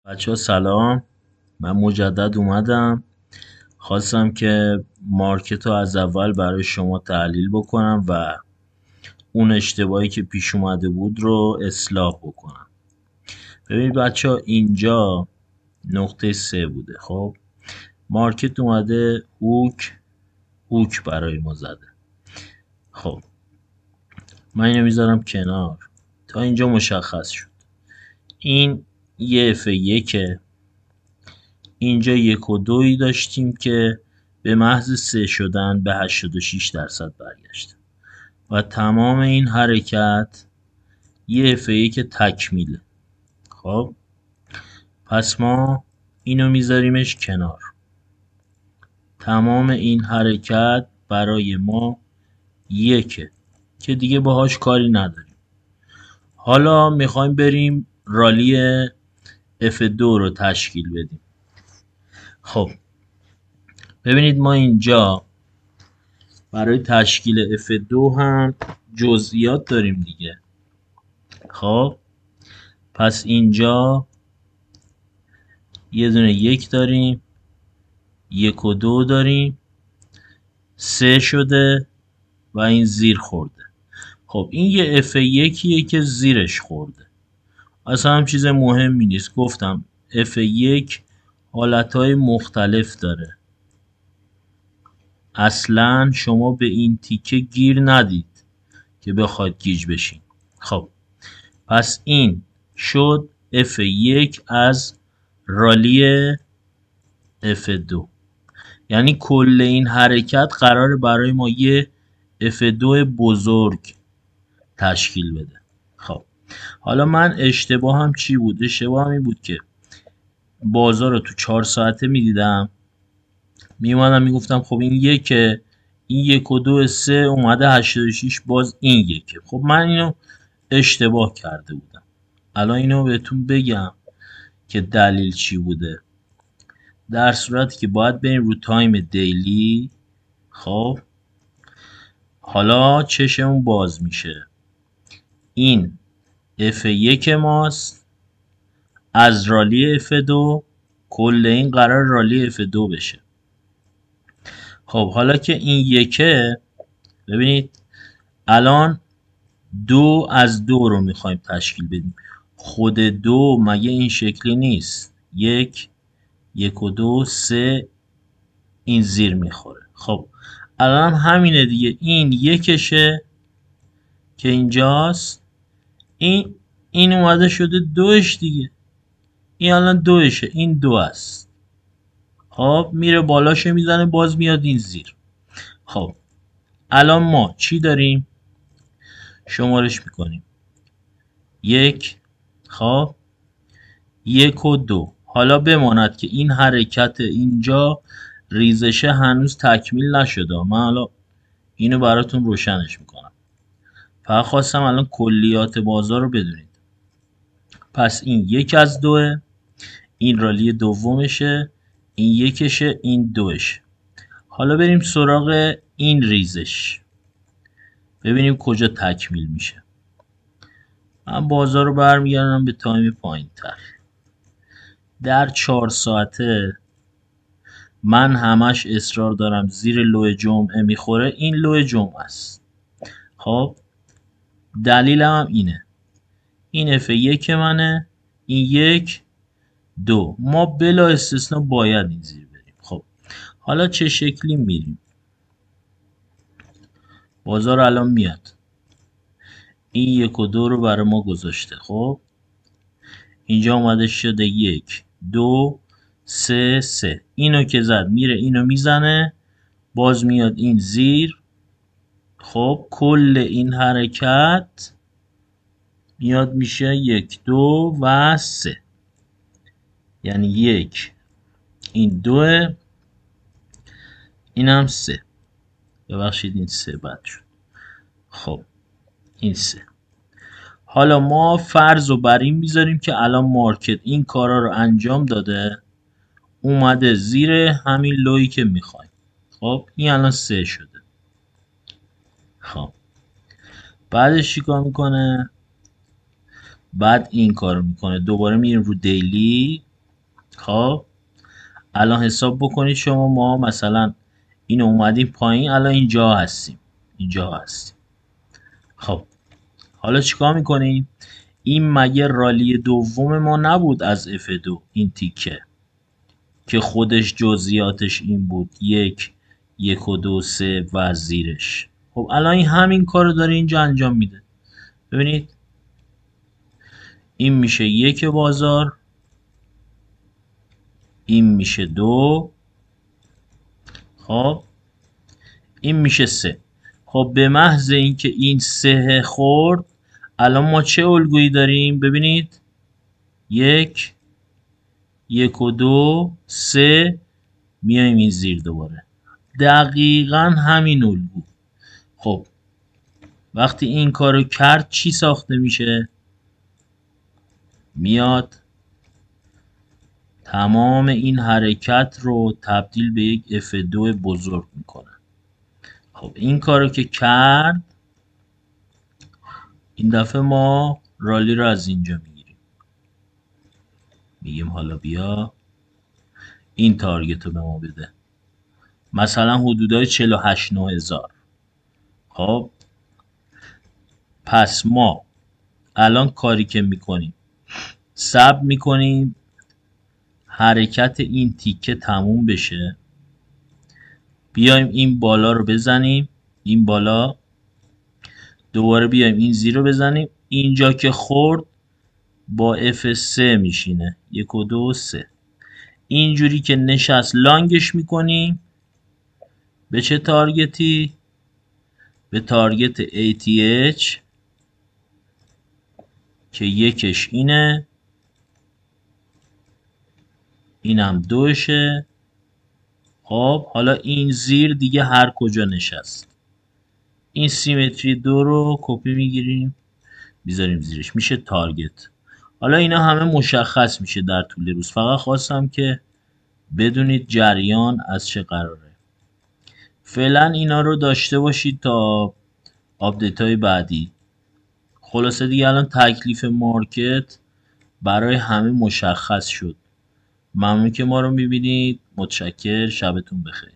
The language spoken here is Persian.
بچه ها سلام. من مجدد اومدم، خواستم که مارکت رو از اول برای شما تحلیل بکنم و اون اشتباهی که پیش اومده بود رو اصلاح بکنم. ببینید بچه ها، اینجا نقطه 3 بوده. خب مارکت اومده هوک برای ما زده. خب من اینو میذارم کنار تا اینجا مشخص شد. این یه اف یکه، اینجا 1 و 2 داشتیم که به محض 3 شدن به 86% برگشت و تمام این حرکت یه F1 تکمیله. خب پس ما اینو میذاریمش کنار. تمام این حرکت برای ما یکه که دیگه باهاش کاری نداریم. حالا میخوایم بریم رالی F2 رو تشکیل بدیم. خب ببینید ما اینجا برای تشکیل F2 هم جزئیات داریم دیگه. خب پس اینجا یه دونه 1 داریم، 1 و 2 داریم، 3 شده و این زیر خورده. خب این یه F1 که زیرش خورده، اصلا هم چیز مهمی نیست. گفتم F1 حالتهای مختلف داره، اصلا شما به این تیکه گیر ندید که بخواید گیج بشین. خب پس این شد F1 از رالی F2. یعنی کل این حرکت قراره برای ما یه F2 بزرگ تشکیل بده. خب حالا من اشتباهم چی بود؟ اشتباهم این بود که بازار رو تو 4 ساعته میدیدم، میومدم میگفتم خب این یکه، این 1 و 2 3 اومده 86، باز این یکه. خب من اینو اشتباه کرده بودم. الان اینو بهتون بگم که دلیل چی بوده. در صورتی که باید بریم رو تایم دیلی. خب حالا چشمون باز میشه. این F1 ماست از رالی F2، کل این قرار رالی F2 بشه. خب حالا که این یکه، ببینید الان 2 از 2 رو میخوایم تشکیل بدیم. خود 2 مگه این شکلی نیست؟ 1 1 و 2 3 این زیر میخوره. خب الان همینه دیگه. این یکشه که اینجاست، این اومده شده 2ش دیگه. این الان 2شه، این 2 است. خب میره بالاشه میزنه، باز میاد این زیر. خب الان ما چی داریم؟ شمارش میکنیم 1. خب 1 و 2. حالا بماند که این حرکت اینجا ریزشه هنوز تکمیل نشده. من حالا اینو براتون روشنش میکنم. فقط خواستم الان کلیات بازار رو بدونید. پس این 1 از 2، این رالی دومشه، این یکشه، این 2شه. حالا بریم سراغ این ریزش، ببینیم کجا تکمیل میشه. من بازار رو برمیگردم به تایم پایین تر. در 4 ساعته من همش اصرار دارم زیر لو جمعه میخوره. این لو جمعه است. خب دلیلم هم اینه. این F1 منه، این 1 2. ما بلا استثنا باید این زیر بریم. خب حالا چه شکلی میریم؟ بازار الان میاد، این 1 و 2 رو برای ما گذاشته. خب اینجا اومده شده 1 2 3 3. اینو که زد میره اینو میزنه، باز میاد این زیر. خب کل این حرکت میاد میشه 1 2 و 3. یعنی 1 این 2، اینم 3. ببخشید این 3 بد شد. خب این 3. حالا ما فرض رو بر این میذاریم که الان مارکت این کارا رو انجام داده، اومده زیر همین لویی که میخوایم. خب این الان 3 شده. خب بعدش چیکار میکنه؟ بعد این کارو میکنه. دوباره میریم رو دیلی. خب الان حساب بکنید شما، ما مثلا این اومدیم پایین، الان اینجا هستیم، خب حالا چیکار میکنیم؟ این مگه رالی دوم ما نبود از F2 این تیکه که خودش جزئیاتش این بود 1 1 و 2 3 و زیرش. خب الان این همین کارو داره اینجا انجام میده. ببینید این میشه 1 بازار، این میشه 2، خب این میشه 3. خب به محض اینکه این 3 خورد، الان ما چه الگویی داریم؟ ببینید 1 1 و 2 3، میایم این زیر دوباره، دقیقا همین الگو. خب وقتی این کارو کرد چی ساخته میشه؟ میاد تمام این حرکت رو تبدیل به یک F2 بزرگ میکنه. خب این کارو که کرد، این دفعه ما رالی رو از اینجا میگیریم، میگیم حالا بیا این تارگت رو به ما بده، مثلا حدودای 48,000. خب پس ما الان کاری که میکنیم، صبر میکنیم حرکت این تیکه تموم بشه، بیایم این بالا رو بزنیم، این بالا، دوباره بیایم این زیر رو بزنیم، اینجا که خورد با F3 میشینه 1 و 2 و 3. اینجوری که نشست لانگش میکنیم به چه تارگتی؟ به تارگت ATH که یکش اینه، اینم 2شه. خب حالا این زیر دیگه هر کجا نشست، این سیمتری 2 رو کپی میگیریم بیذاریم زیرش، میشه تارگت. حالا اینا همه مشخص میشه در طول روز، فقط خواستم که بدونید جریان از چه قراره. فعلا اینا رو داشته باشید تا آپدیت های بعدی. خلاصه دیگه الان تکلیف مارکت برای همه مشخص شد. ممنون که ما رو میبینید. متشکر. شبتون بخیر.